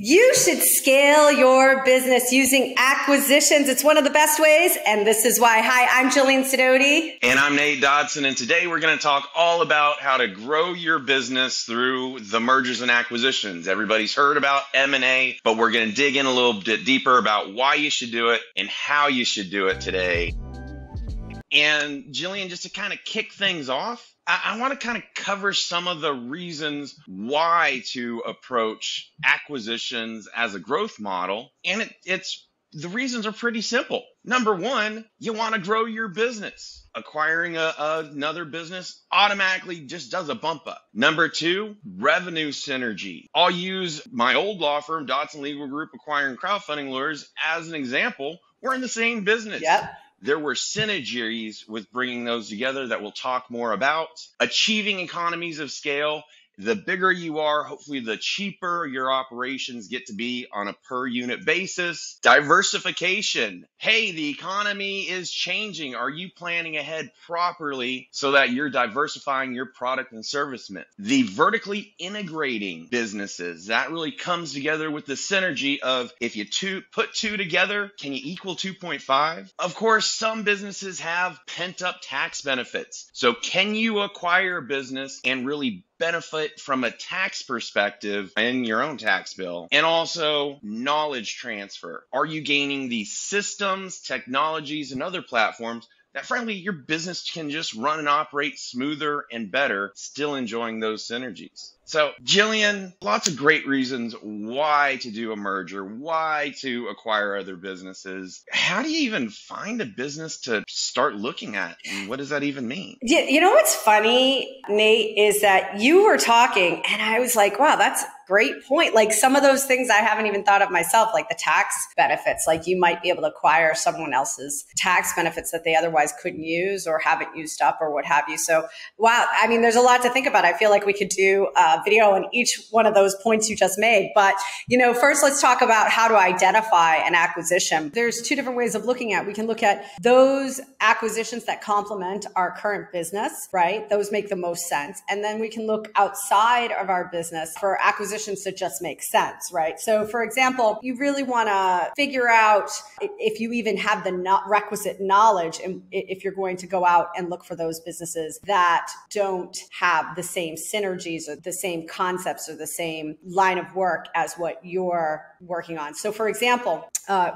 You should scale your business using acquisitions. It's one of the best ways, and this is why. Hi, I'm Jillian Sidoti. And I'm Nate Dodson, and today we're going to talk all about how to grow your business through the mergers and acquisitions. Everybody's heard about M&A, but we're going to dig in a little bit deeper about why you should do it and how you should do it today. And Jillian, just to kind of kick things off, I want to kind of cover some of the reasons why to approach acquisitions as a growth model. And the reasons are pretty simple. Number one, you want to grow your business. Acquiring another business automatically just does a bump up. Number two, revenue synergy. I'll use my old law firm, Dodson Legal Group, acquiring crowdfunding lawyers as an example. We're in the same business. Yep. There were synergies with bringing those together that we'll talk more about. Achieving economies of scale. The bigger you are, hopefully the cheaper your operations get to be on a per unit basis. Diversification. Hey, the economy is changing. Are you planning ahead properly so that you're diversifying your product and service mix? The vertically integrating businesses, that really comes together with the synergy of if you put two together, can you equal 2.5? Of course, some businesses have pent up tax benefits. So can you acquire a business and really benefit from a tax perspective in your own tax bill? And also knowledge transfer. Are you gaining the systems, technologies, and other platforms that frankly your business can just run and operate smoother and better, still enjoying those synergies? So Jillian, lots of great reasons why to do a merger, why to acquire other businesses. How do you even find a business to start looking at? And what does that even mean? Yeah, you know what's funny, Nate, is that you were talking and I was like, wow, that's a great point. Like some of those things I haven't even thought of myself, like the tax benefits, like you might be able to acquire someone else's tax benefits that they otherwise couldn't use or haven't used up or what have you. So, wow, I mean, there's a lot to think about. I feel like we could do video on each one of those points you just made. But, first let's talk about how to identify an acquisition. There's two different ways of looking at it. We can look at those acquisitions that complement our current business, right? Those make the most sense. And then we can look outside of our business for acquisitions that just make sense, right? So for example, you really want to figure out if you even have the requisite knowledge and if you're going to go out and look for those businesses that don't have the same synergies or the same concepts or the same line of work as what you're working on. So for example,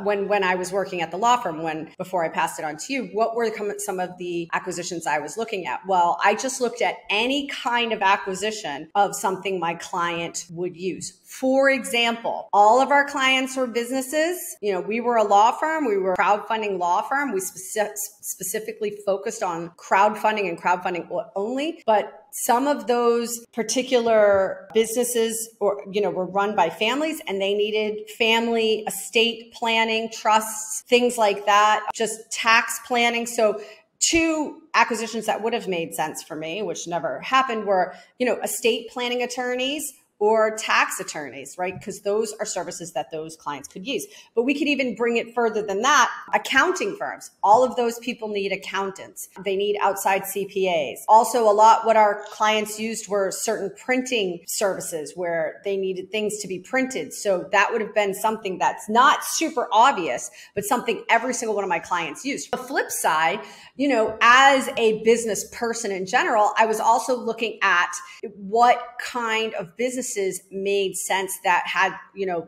when I was working at the law firm, before I passed it on to you, what were some of the acquisitions I was looking at? Well, I just looked at any kind of acquisition of something my client would use. For example, all of our clients were businesses. We were a law firm. We were a crowdfunding law firm. We specifically focused on crowdfunding and crowdfunding only. But some of those particular businesses were run by families and they needed family estate planning, trusts, things like that, just tax planning. So two acquisitions that would have made sense for me, which never happened, were, estate planning attorneys or tax attorneys, right? Because those are services that those clients could use. But we could even bring it further than that. Accounting firms, all of those people need accountants. They need outside CPAs. Also, what our clients used were certain printing services where they needed things to be printed. So that would have been something that's not super obvious, but something every single one of my clients used. The flip side, as a business person in general, I was also looking at what kind of businesses made sense that had,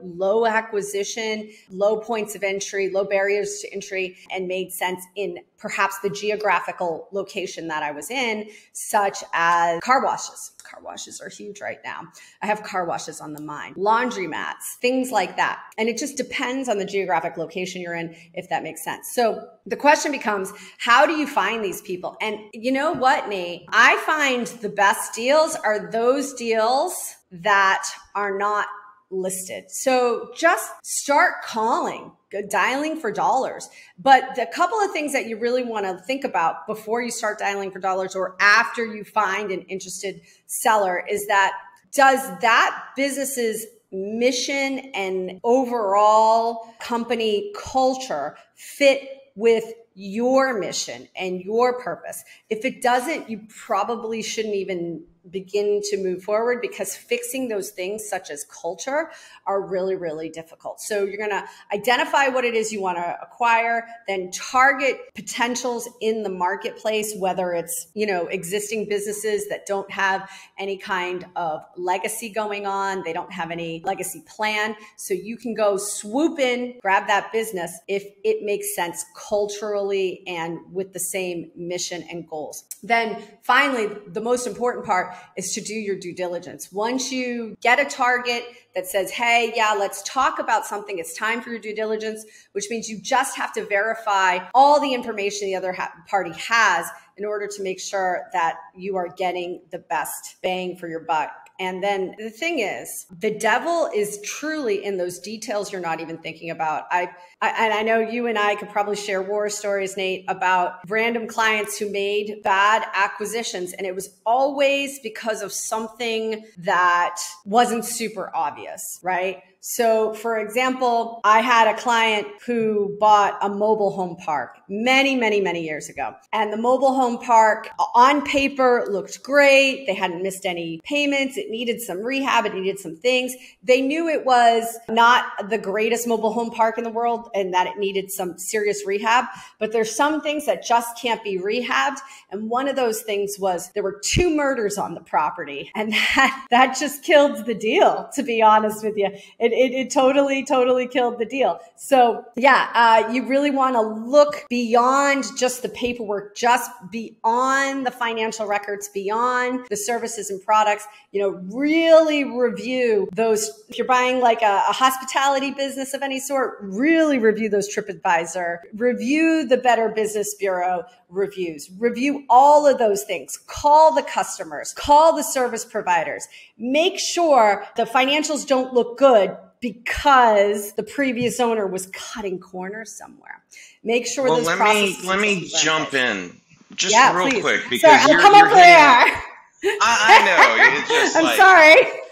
low acquisition, low points of entry, low barriers to entry, and made sense in perhaps the geographical location that I was in, such as car washes. Car washes are huge right now. I have car washes on the mind, laundromats, things like that. And it just depends on the geographic location you're in, if that makes sense. So the question becomes, how do you find these people? And you know what, Nate? I find the best deals are those deals that are not listed. So just start calling, dialing for dollars. But the couple of things that you really want to think about before you start dialing for dollars or after you find an interested seller is that, does that business's mission and overall company culture fit with your mission and your purpose? If it doesn't, you probably shouldn't even begin to move forward, because fixing those things such as culture are really, really difficult. So you're going to identify what it is you want to acquire, then target potentials in the marketplace, whether it's, existing businesses that don't have any kind of legacy going on. They don't have any legacy plan. So you can go swoop in, grab that business if it makes sense culturally and with the same mission and goals. Then finally, the most important part is to do your due diligence. Once you get a target that says, hey, yeah, let's talk about something, it's time for your due diligence, which means you just have to verify all the information the other party has in order to make sure that you are getting the best bang for your buck. And then the thing is, the devil is truly in those details you're not even thinking about. And I know you and I could probably share war stories, Nate, about random clients who made bad acquisitions. And it was always because of something that wasn't super obvious, right? So for example, I had a client who bought a mobile home park many, many, many years ago. And the mobile home park on paper looked great. They hadn't missed any payments. It needed some rehab. It needed some things. They knew it was not the greatest mobile home park in the world and that it needed some serious rehab. But there's some things that just can't be rehabbed. And one of those things was there were 2 murders on the property. And that just killed the deal, to be honest with you. It totally killed the deal. So yeah, you really want to look beyond just the paperwork, just beyond the financial records, beyond the services and products, really review those. If you're buying like a hospitality business of any sort, really review those TripAdvisor, review the Better Business Bureau reviews, review all of those things, call the customers, call the service providers, make sure the financials don't look good because the previous owner was cutting corners somewhere. Make sure those processes. Let me jump in just real please. quick, because sorry, I'll come over there. I know. It's just I'm sorry.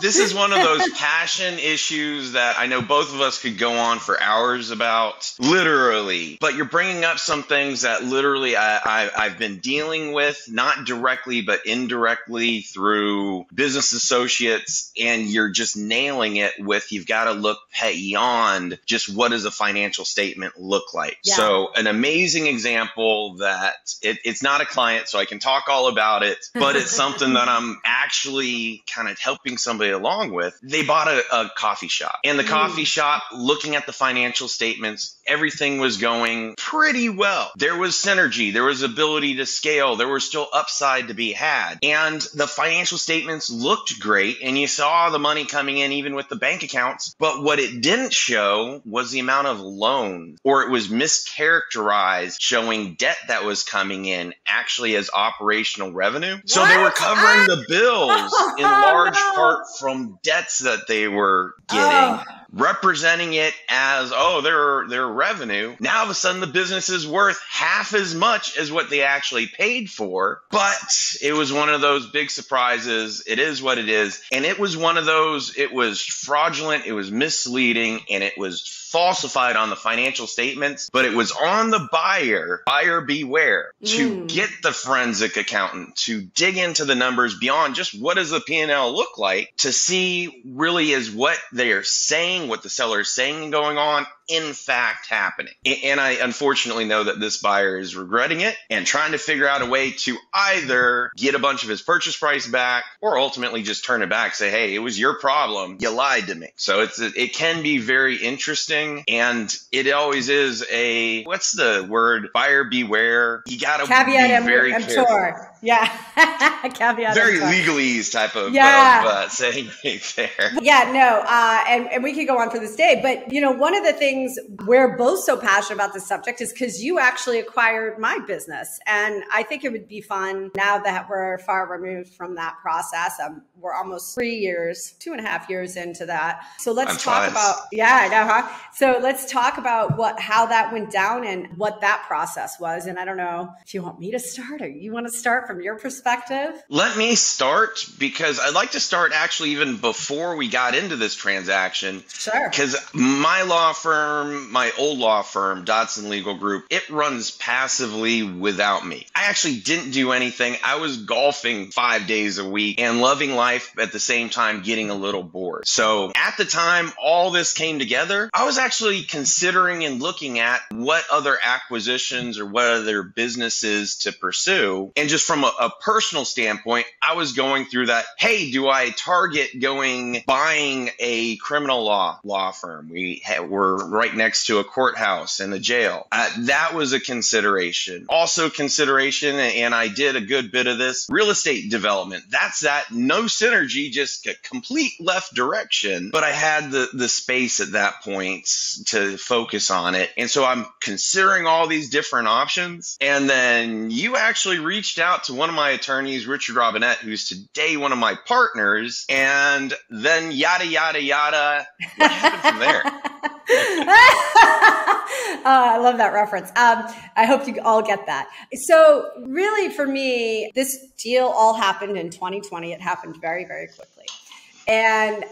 This is one of those passion issues that I know both of us could go on for hours about, literally. But you're bringing up some things that literally I've been dealing with, not directly, but indirectly through business associates. And you're just nailing it with, you've got to look beyond just what does a financial statement look like. Yeah. So an amazing example that it's not a client, so I can talk all about it, but it's something that I'm actually kind of helping somebody along with. They bought a coffee shop, and the coffee shop, looking at the financial statements, everything was going pretty well. There was synergy, there was ability to scale, there was still upside to be had, and the financial statements looked great, and you saw the money coming in even with the bank accounts. But what it didn't show was the amount of loans, or it was mischaracterized, showing debt that was coming in actually as operational revenue. What? So they were covering the bills in large part from debts that they were getting, representing it as, their revenue. Now all of a sudden the business is worth half as much as what they actually paid for. But it was one of those big surprises. It is what it is. And it was one of those, it was fraudulent, it was misleading, and it was falsified on the financial statements, but it was on the buyer beware, to get the forensic accountant to dig into the numbers beyond just what does the P&L look like, to see really is what they are saying, what the seller is saying going on, in fact happening. And I unfortunately know that this buyer is regretting it and trying to figure out a way to either get a bunch of his purchase price back or ultimately just turn it back, say, hey, it was your problem, you lied to me. So it can be very interesting, and it always is a, what's the word, buyer beware. You gotta be very careful. Yeah. Caveat. Very legalese type of saying right there. Yeah, no. And we could go on for this day. But, one of the things we're both so passionate about this subject is because you actually acquired my business. And I think it would be fun now that we're far removed from that process. We're almost 2.5 years into that. So let's talk about, I know, huh? So let's talk about how that went down and what that process was. And I don't know if you want me to start or you want to start from your perspective. Let me start, because I'd like to start actually even before we got into this transaction. Sure. Because my law firm firm, my old law firm, Dodson Legal Group, it runs passively without me. I actually didn't do anything. I was golfing 5 days a week and loving life at the same time getting a little bored. So at the time all this came together, I was actually considering and looking at what other acquisitions or what other businesses to pursue. And just from a personal standpoint, I was going through that, hey, do I target buying a criminal law firm? We're right next to a courthouse and a jail. That was a consideration. Also consideration, and I did a good bit of this, real estate development. That's that no synergy, just a complete left direction. But I had the space at that point to focus on it. And so I'm considering all these different options. And then you actually reached out to one of my attorneys, Richard Robinette, who's today one of my partners. And then yada, yada, yada. What happened from there? I love that reference. I hope you all get that. So really for me, this deal all happened in 2020. It happened very, very quickly. And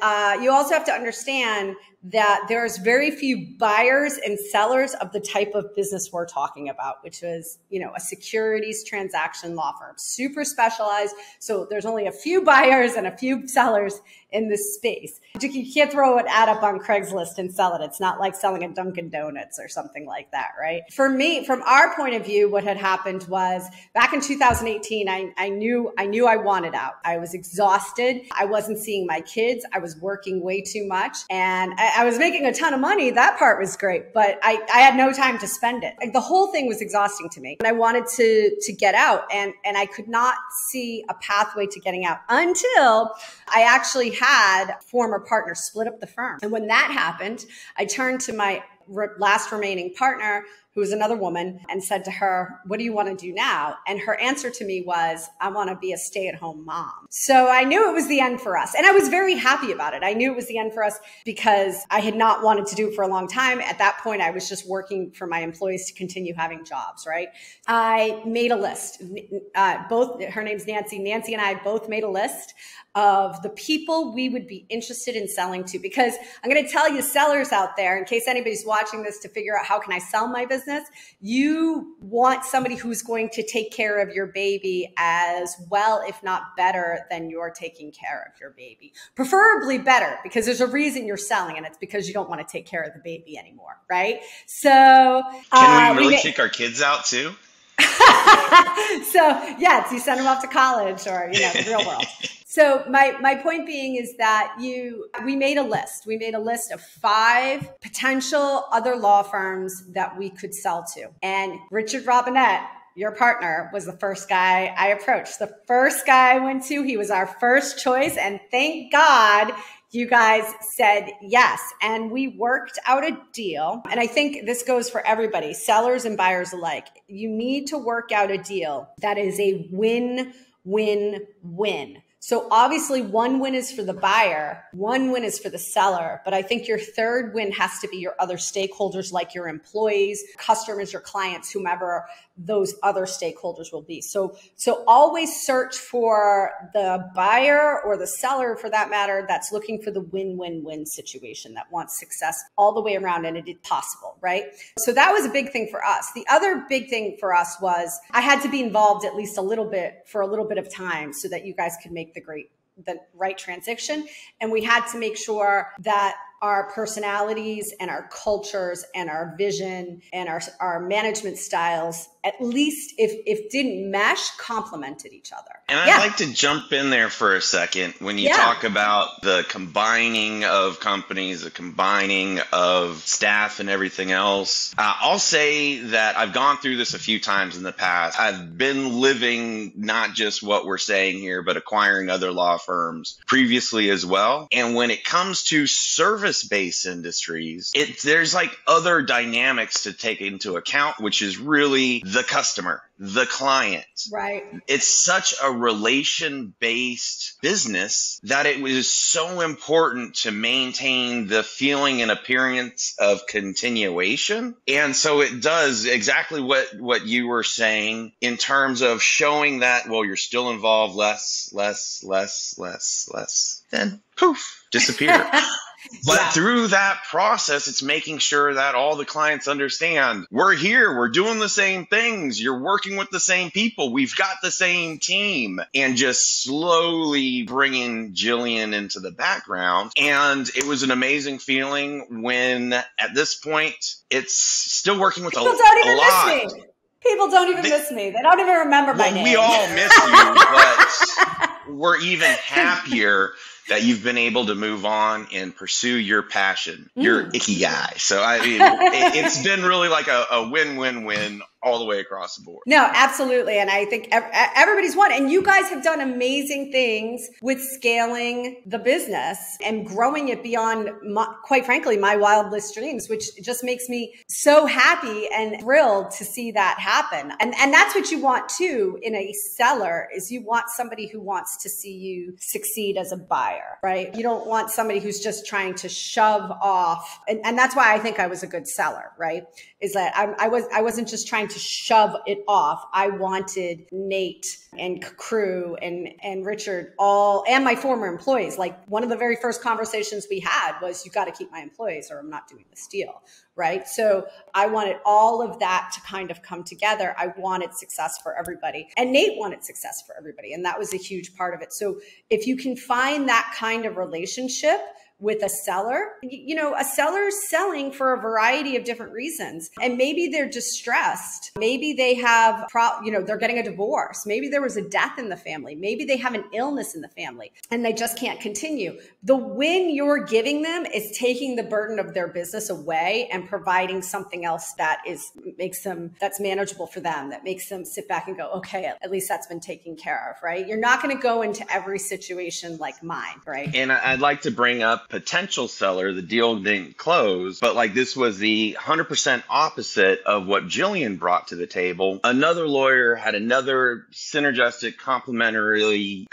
you also have to understand that there's very few buyers and sellers of the type of business we're talking about, which was, a securities transaction law firm, super specialized. So there's only a few buyers and a few sellers in this space. You can't throw an ad up on Craigslist and sell it. It's not like selling a Dunkin' Donuts or something like that, right? For me, from our point of view, what had happened was back in 2018, I knew I wanted out. I was exhausted. I wasn't seeing my kids. I was working way too much, and I was making a ton of money. That part was great, but I had no time to spend it. Like, the whole thing was exhausting to me, and I wanted to get out, and I could not see a pathway to getting out until I actually had former partners split up the firm. And when that happened, I turned to my last remaining partner, who was another woman, and said to her, what do you want to do now? And her answer to me was, I want to be a stay-at-home mom. So I knew it was the end for us. And I was very happy about it. I knew it was the end for us because I had not wanted to do it for a long time. At that point, I was just working for my employees to continue having jobs, right? I made a list. Her name's Nancy. Nancy and I both made a list of the people we would be interested in selling to, because I'm going to tell you, sellers out there, in case anybody's watching this to figure out how can I sell my business, you want somebody who's going to take care of your baby as well, if not better than you're taking care of your baby. Preferably better, because there's a reason you're selling, and it's because you don't want to take care of the baby anymore, right? So can we really kick our kids out too? So yes, you send them off to college or, the real world. So my point being is that we made a list. We made a list of 5 potential other law firms that we could sell to. And Richard Robinette, your partner, was the first guy I approached. The first guy I went to, he was our first choice. And thank God you guys said yes. And we worked out a deal. And I think this goes for everybody, sellers and buyers alike. You need to work out a deal that is a win-win-win. So obviously 1 win is for the buyer, 1 win is for the seller, but I think your third win has to be your other stakeholders, like your employees, customers, your clients, whomever those other stakeholders will be. So always search for the buyer or the seller, for that matter, that's looking for the win-win-win situation, that wants success all the way around, and it is possible, right? So that was a big thing for us. The other big thing for us was I had to be involved at least a little bit of time so that you guys could make the right transition. And we had to make sure that our personalities and our cultures and our vision and our management styles, at least if didn't mesh, complemented each other. And I'd like to jump in there for a second when you talk about the combining of companies, the combining of staff and everything else. I'll say that I've gone through this a few times in the past. I've been living not just what we're saying here, but acquiring other law firms previously as well. And when it comes to service-based industries, there's like other dynamics to take into account, which is really the customer, the client. Right. It's such a relation-based business that it was so important to maintain the feeling and appearance of continuation. And so it does exactly what you were saying in terms of showing that, well, you're still involved, less, then poof, disappear. But Yeah. through that process, it's making sure that all the clients understand we're here, we're doing the same things, you're working with the same people, we've got the same team, and just slowly bringing Jillian into the background. And it was an amazing feeling when at this point, it's still working with People don't a even lot. miss me. People don't even miss me. They don't even remember my name. We all miss you, but we're even happier that you've been able to move on and pursue your passion, your ikigai. So, I mean, it's been really like a win-win-win all the way across the board. No, absolutely. And I think everybody's won. And you guys have done amazing things with scaling the business and growing it beyond, quite frankly, my wildest dreams, which just makes me so happy and thrilled to see that happen. And that's what you want too in a seller, is you want somebody who wants to see you succeed as a buyer, right? You don't want somebody who's just trying to shove off. And that's why I think I was a good seller, right? Is that I wasn't just trying to shove it off. I wanted Nate and crew and Richard and my former employees. Like, one of the very first conversations we had was, you got to keep my employees or I'm not doing this deal. Right. So I wanted all of that to kind of come together. I wanted success for everybody, and Nate wanted success for everybody. And that was a huge part of it. So if you can find that kind of relationship with a seller, a seller's selling for a variety of different reasons. And maybe they're distressed. Maybe they have, they're getting a divorce. Maybe there was a death in the family. Maybe they have an illness in the family and they just can't continue. The win you're giving them is taking the burden of their business away and providing something else that's manageable for them, that makes them sit back and go, okay, at least that's been taken care of, right? You're not going to go into every situation like mine, right? And I'd like to bring up potential seller. The deal didn't close, but like, this was the 100% opposite of what Jillian brought to the table. Another lawyer had another synergistic complementary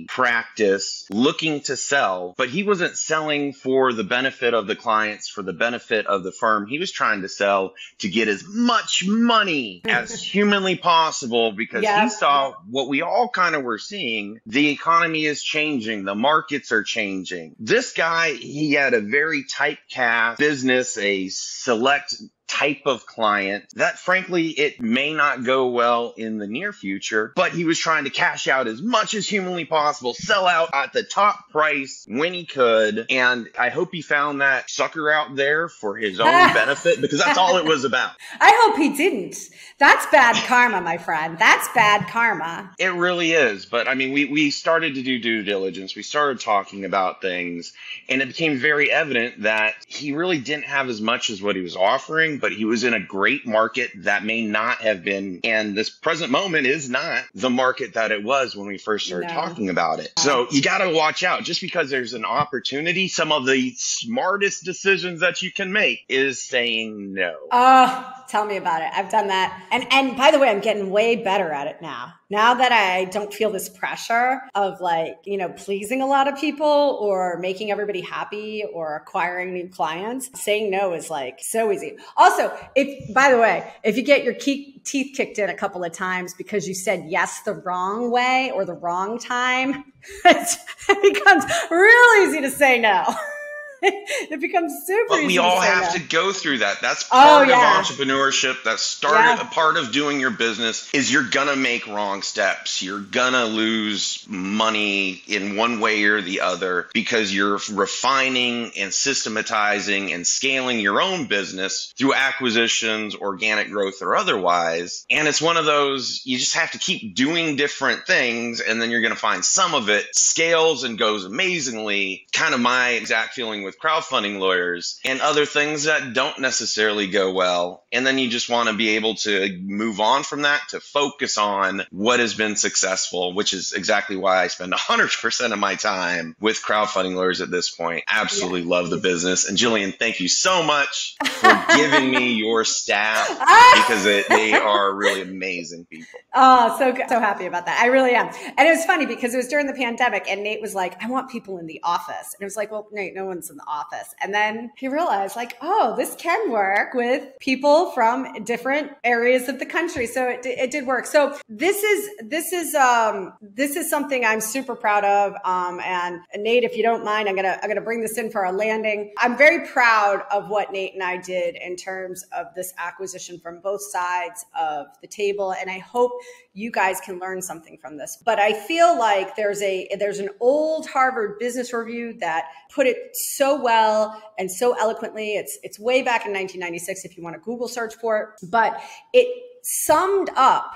practice looking to sell, but he wasn't selling for the benefit of the clients, for the benefit of the firm. He was trying to sell to get as much money as humanly possible, because he saw what we all kind of were seeing. The economy is changing. The markets are changing. This guy, he had a very typecast business, a select type of client that, frankly, it may not go well in the near future, but he was trying to cash out as much as humanly possible, sell out at the top price when he could. And I hope he found that sucker out there for his own benefit, because that's all it was about. I hope he didn't. That's bad karma, my friend. That's bad karma. It really is. But I mean, we started to do due diligence. We started talking about things, and it became very evident that he really didn't have as much as what he was offering, but he was in a great market that may not have been, and this present moment is not the market that it was when we first started talking about it. So you got to watch out. Just because there's an opportunity, some of the smartest decisions that you can make is saying no. Oh, tell me about it. I've done that. And by the way, I'm getting way better at it now. Now that I don't feel this pressure of pleasing a lot of people or making everybody happy or acquiring new clients, saying no is like so easy. Also, if you get your teeth kicked in a couple of times because you said yes the wrong way or the wrong time, it becomes real easy to say no. It becomes super easy. But we all have to go through that. That's part of entrepreneurship. That's a part of doing your business, is you're going to make wrong steps. You're going to lose money in one way or the other because you're refining and systematizing and scaling your own business through acquisitions, organic growth, or otherwise. And it's one of those, you just have to keep doing different things, and then you're going to find some of it scales and goes amazingly. Kind of my exact feeling with crowdfunding lawyers, and other things that don't necessarily go well. And then you just want to be able to move on from that to focus on what has been successful, which is exactly why I spend 100% of my time with crowdfunding lawyers at this point. Absolutely love the business. And Jillian, thank you so much for giving me your staff, because they are really amazing people. Oh, so happy about that. I really am. And it was funny because it was during the pandemic and Nate was like, I want people in the office. And it was like, well, Nate, no one's in the the office. And then he realized like, oh, this can work with people from different areas of the country. So it did work. So this is something I'm super proud of. And Nate, if you don't mind, I'm gonna bring this in for our landing. I'm very proud of what Nate and I did in terms of this acquisition from both sides of the table. And I hope you guys can learn something from this. But I feel like there's an old Harvard Business Review that put it so well and so eloquently. It's way back in 1996 if you want to Google search for it. But it summed up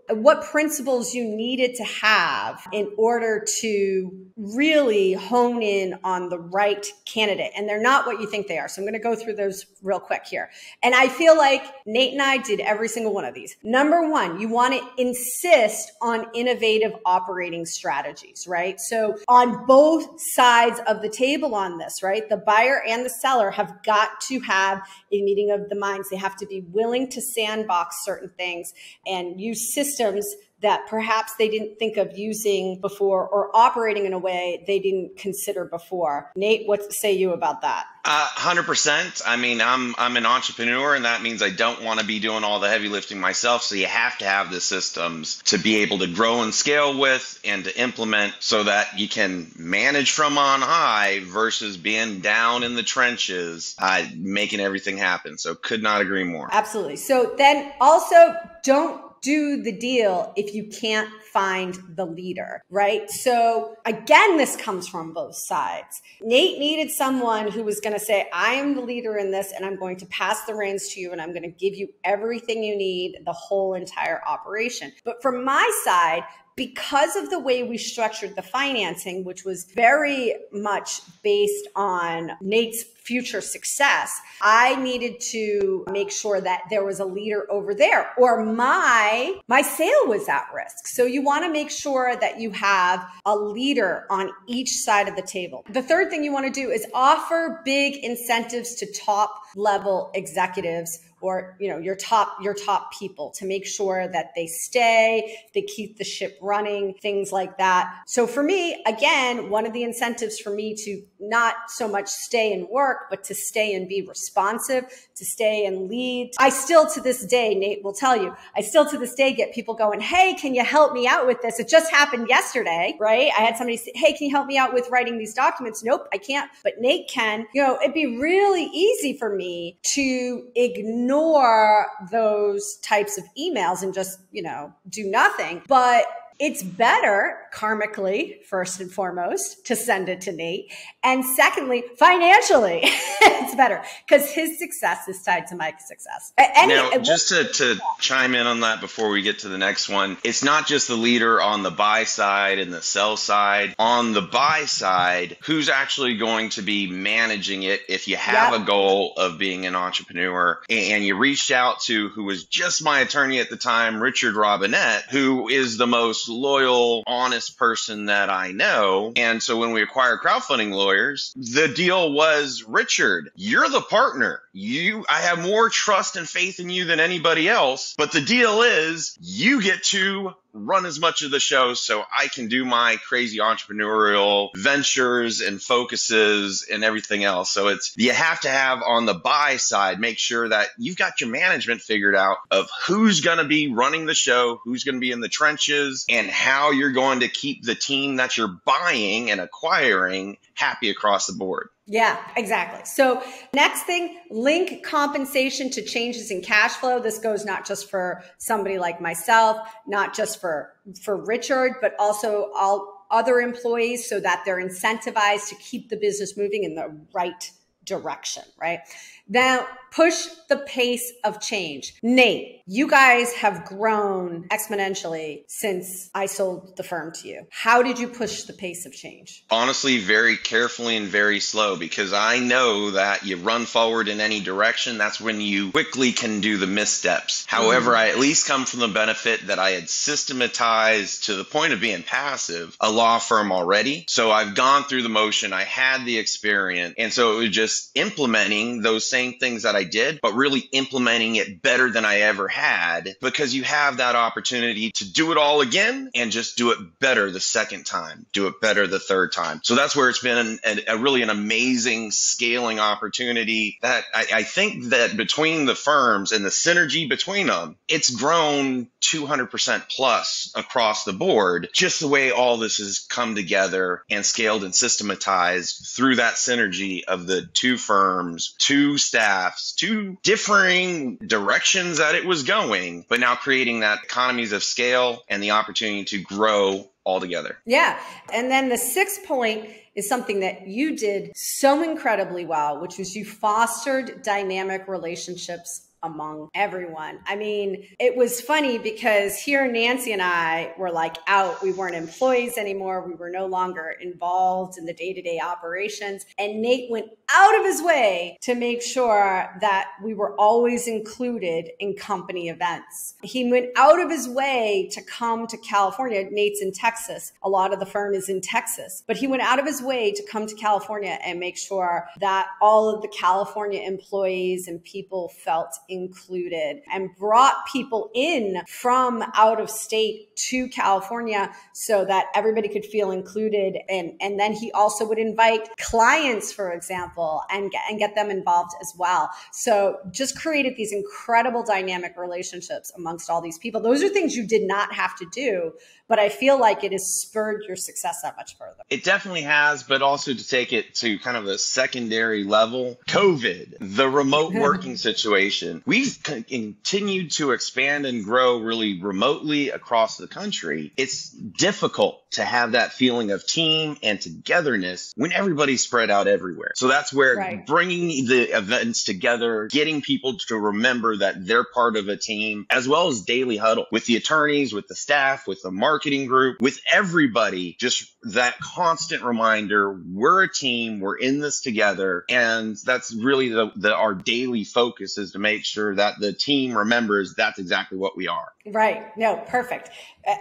what principles you needed to have in order to really hone in on the right candidate. And they're not what you think they are. So I'm going to go through those real quick here. And I feel like Nate and I did every single one of these. Number one, you want to insist on innovative operating strategies, right? So on both sides of the table on this, right? The buyer and the seller have got to have a meeting of the minds. They have to be willing to sandbox certain things and use systems that perhaps they didn't think of using before or operating in a way they didn't consider before. Nate, what say you about that? 100%. I mean, I'm an entrepreneur, and that means I don't want to be doing all the heavy lifting myself. So you have to have the systems to be able to grow and scale with and to implement so that you can manage from on high versus being down in the trenches, making everything happen. So could not agree more. Absolutely. So then also don't do the deal if you can't find the leader, right? So again, this comes from both sides. Nate needed someone who was going to say, I am the leader in this and I'm going to pass the reins to you and I'm going to give you everything you need, the whole entire operation. But from my side, because of the way we structured the financing, which was very much based on Nate's future success, I needed to make sure that there was a leader over there or my sale was at risk. So you want to make sure that you have a leader on each side of the table. The third thing you want to do is offer big incentives to top level executives or your top people to make sure that they stay, they keep the ship running, things like that. So for me, again, one of the incentives for me to not so much stay and work, but to stay and be responsive, to stay and lead. I still to this day, Nate will tell you, I still to this day get people going, hey, can you help me out with this? It just happened yesterday, right? I had somebody say, hey, can you help me out with writing these documents? Nope, I can't, but Nate can. It'd be really easy for me to ignore those types of emails and just, do nothing. But it's better karmically, first and foremost, to send it to Nate. And secondly, financially, it's better because his success is tied to my success. Now, just to chime in on that before we get to the next one, it's not just the leader on the buy side and the sell side. On the buy side, who's actually going to be managing it if you have a goal of being an entrepreneur? And you reached out to who was just my attorney at the time, Richard Robinette, who is the most loyal, honest person that I know. And so when we acquired crowdfunding lawyers, the deal was, Richard, you're the partner. I have more trust and faith in you than anybody else. But the deal is you get to run as much of the show so I can do my crazy entrepreneurial ventures and focuses and everything else. So you have to have on the buy side, make sure that you've got your management figured out of who's going to be running the show, who's going to be in the trenches, and how you're going to keep the team that you're buying and acquiring happy across the board. Yeah, exactly. So next thing, link compensation to changes in cash flow. This goes not just for somebody like myself, not just for Richard, but also all other employees so that they're incentivized to keep the business moving in the right direction, right? Now, push the pace of change. Nate, you guys have grown exponentially since I sold the firm to you. How did you push the pace of change? Honestly, very carefully and very slow, because I know that you run forward in any direction. That's when you quickly can do the missteps. However, I at least come from the benefit that I had systematized to the point of being passive a law firm already. So I've gone through the motion. I had the experience. And so it was just just implementing those same things that I did, but really implementing it better than I ever had, because you have that opportunity to do it all again and just do it better the second time, do it better the third time. So that's where it's been a really an amazing scaling opportunity that I think that between the firms and the synergy between them, it's grown 200% plus across the board, just the way all this has come together and scaled and systematized through that synergy of the two firms, two staffs, two differing directions that it was going, but now creating that economies of scale and the opportunity to grow all together. Yeah. And then the sixth point is something that you did so incredibly well, which was you fostered dynamic relationships among everyone. I mean, it was funny because here Nancy and I were like out. We weren't employees anymore. We were no longer involved in the day-to-day operations. And Nate went out of his way to make sure that we were always included in company events. He went out of his way to come to California. Nate's in Texas. A lot of the firm is in Texas, but he went out of his way to come to California and make sure that all of the California employees and people felt included, and brought people in from out of state to California so that everybody could feel included. And then he also would invite clients, for example, and get them involved as well. So just created these incredible dynamic relationships amongst all these people. Those are things you did not have to do, but I feel like it has spurred your success that much further. It definitely has, but also to take it to kind of a secondary level, COVID, the remote working situation. We've continued to expand and grow really remotely across the country. It's difficult to have that feeling of team and togetherness when everybody's spread out everywhere. So that's where bringing the events together, getting people to remember that they're part of a team, as well as daily huddle with the attorneys, with the staff, with the marketing group, with everybody, just that constant reminder, we're a team, we're in this together. And that's really our daily focus, is to make sure that the team remembers that's exactly what we are. Right. No, perfect.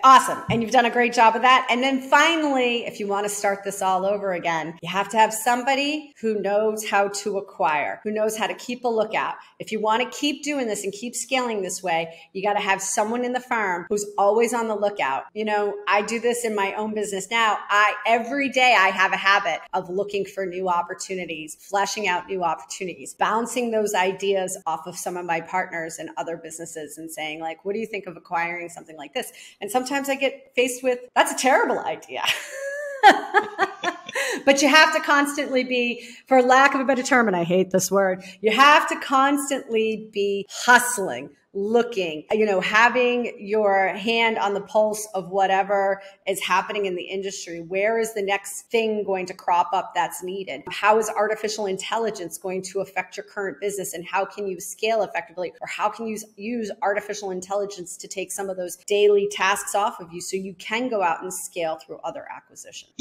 Awesome. And you've done a great job of that. And then finally, if you want to start this all over again, you have to have somebody who knows how to acquire, who knows how to keep a lookout. If you want to keep doing this and keep scaling this way, you got to have someone in the firm who's always on the lookout. You know, I do this in my own business now. Every day I have a habit of looking for new opportunities, fleshing out new opportunities, bouncing those ideas off of some of my partners and other businesses and saying, like, what do you think of acquiring something like this? And sometimes I get faced with, that's a terrible idea. But you have to constantly be, for lack of a better term, and I hate this word, you have to constantly be hustling, looking, having your hand on the pulse of whatever is happening in the industry. Where is the next thing going to crop up that's needed? How is artificial intelligence going to affect your current business? And how can you scale effectively? Or how can you use artificial intelligence to take some of those daily tasks off of you so you can go out and scale through other acquisitions?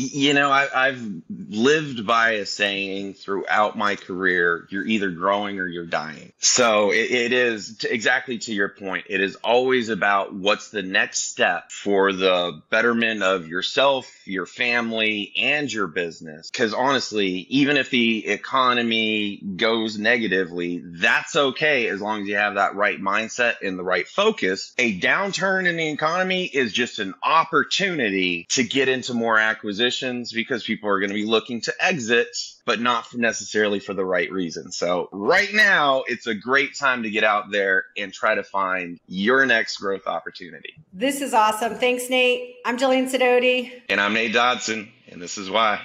I've lived by a saying throughout my career, you're either growing or you're dying. So it is exactly to your point. It is always about what's the next step for the betterment of yourself, your family, and your business. Because honestly, even if the economy goes negatively, that's okay as long as you have that right mindset and the right focus. A downturn in the economy is just an opportunity to get into more acquisitions, because people are going to be looking to exit, but not necessarily for the right reason. So right now, it's a great time to get out there and try to find your next growth opportunity. This is awesome. Thanks, Nate. I'm Jillian Sidoti. And I'm Nate Dodson, and this is why.